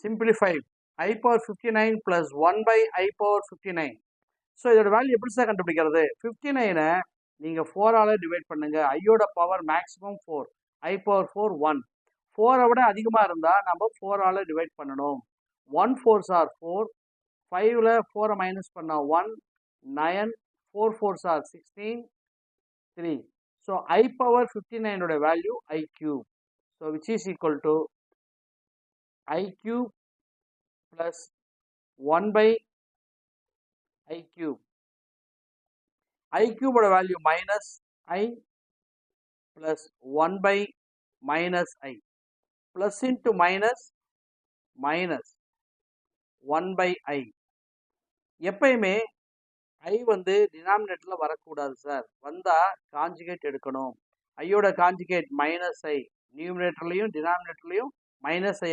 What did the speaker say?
simplify I power 59 plus 1 by I power 59. So இதோட value எப்படி sir கண்டுபிடிக்கிறது? 59 நீங்கள் 4ஆல் டிவைட் பண்ணுங்க. ஐயோட பவர் மேக்ஸிமம் 4, I power 4 1. 4 விட அதிகமாக இருந்தால் நம்ம 4ஆல் டிவைட் பண்ணணும். 1 4s are 4, 5ல் 4 மைனஸ் பண்ணால் 1, 9, 4 4s are 16, 3. So I power 59 ஓட value I cube. So which is equal to I cube plus 1 by I cube. I cube ஓட value minus I plus 1 by minus I. Plus into minus minus 1 by I. எப்பயுமே I வந்து டினாமினேட்டர்ல வரக்கூடாது sir. வந்தா conjugate எடுக்கணும். ஐயோட conjugate minus I. நியூமினேட்டர்லையும் டினாமினேட்டர்லையும் minus I